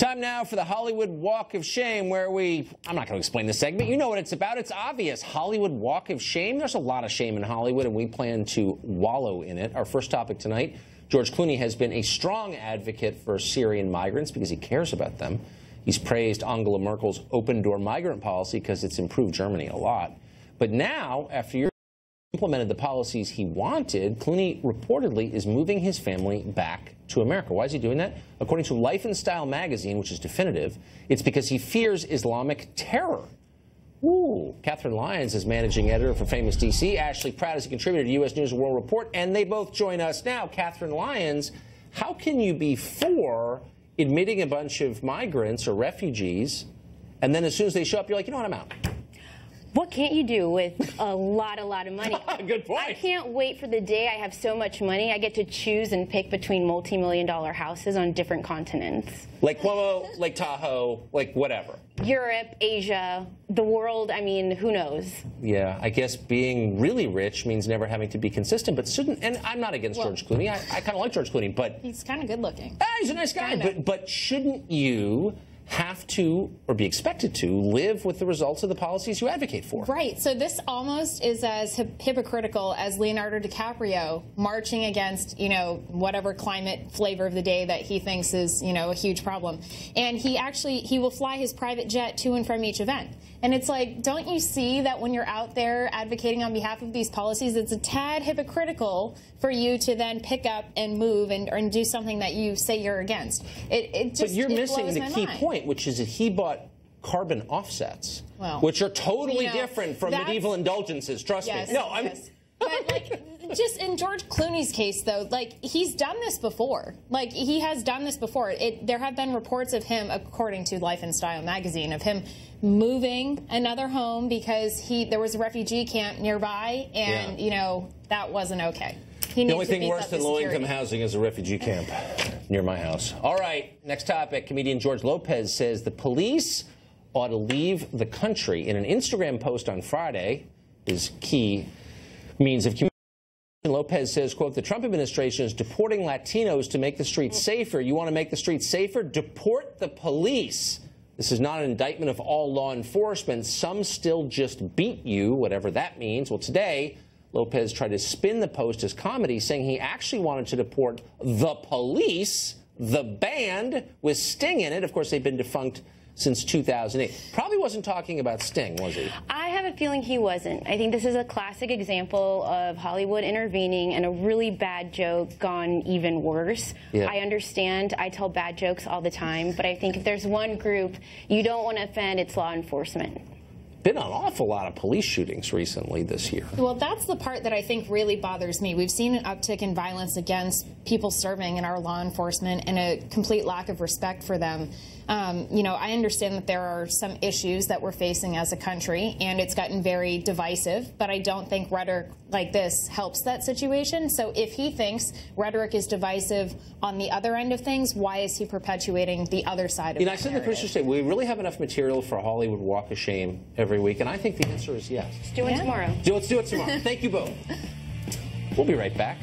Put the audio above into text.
Time now for the Hollywood Walk of Shame, where I'm not going to explain the segment. You know what it's about. It's obvious. Hollywood Walk of Shame. There's a lot of shame in Hollywood, and we plan to wallow in it. Our first topic tonight, George Clooney has been a strong advocate for Syrian migrants because he cares about them. He's praised Angela Merkel's open-door migrant policy because it's improved Germany a lot. But now, after years implemented the policies he wanted, Clooney reportedly is moving his family back to America. Why is he doing that? According to Life and Style magazine, which is definitive, it's because he fears Islamic terror. Ooh. Catherine Lyons is managing editor for FamousDC. Ashley Pratt is a contributor to U.S. News & World Report, and they both join us now. Catherine Lyons, how can you be for admitting a bunch of migrants or refugees, and then as soon as they show up, you're like, you know what, I'm out? What can't you do with a lot of money? Good point. I can't wait for the day I have so much money I get to choose and pick between multi-million-dollar houses on different continents. Lake Como, Lake Tahoe, like whatever. Europe, Asia, the world, I mean, who knows? Yeah, I guess being really rich means never having to be consistent, but shouldn't, and I'm not against George Clooney. I kind of like George Clooney, but... He's kind of good looking. He's a nice guy, but shouldn't you have to, or be expected to, live with the results of the policies you advocate for? Right. So this almost is as hypocritical as Leonardo DiCaprio marching against, whatever climate flavor of the day that he thinks is, a huge problem. And he will fly his private jet to and from each event. And it's like, don't you see that when you're out there advocating on behalf of these policies, it's a tad hypocritical for you to then pick up and move and do something that you say you're against. But you're missing the key point, which is that he bought carbon offsets, which are totally different from medieval indulgences. Trust me. No, But just in George Clooney's case, though, he's done this before. He has done this before. There have been reports of him, according to Life and Style magazine, of him moving another home because there was a refugee camp nearby, and that wasn't okay. The only thing worse than low-income housing is a refugee camp near my house. All right, next topic. Comedian George Lopez says the police ought to leave the country. In an Instagram post on Friday, his key means of communication, Lopez says, quote, the Trump administration is deporting Latinos to make the streets safer. You want to make the streets safer? Deport the police. This is not an indictment of all law enforcement. Some still just beat you, whatever that means. Well, today, Lopez tried to spin the post as comedy, saying he actually wanted to deport the police, the band, with Sting in it. Of course, they've been defunct since 2008. Probably wasn't talking about Sting, was he? I have a feeling he wasn't. I think this is a classic example of Hollywood intervening and a really bad joke gone even worse. Yeah. I understand. I tell bad jokes all the time, but I think if there's one group you don't want to offend, it's law enforcement. Been an awful lot of police shootings recently this year. Well, that's the part that I think really bothers me. We've seen an uptick in violence against people serving in our law enforcement and a complete lack of respect for them. I understand that there are some issues that we're facing as a country, and it's gotten very divisive, but I don't think rhetoric like this helps that situation. So if he thinks rhetoric is divisive on the other end of things, why is he perpetuating the other side of it? I said to the producer today, we really have enough material for a Hollywood Walk of Shame every week, and I think the answer is yes. Let's do it tomorrow. Let's do it tomorrow. Thank you both. We'll be right back.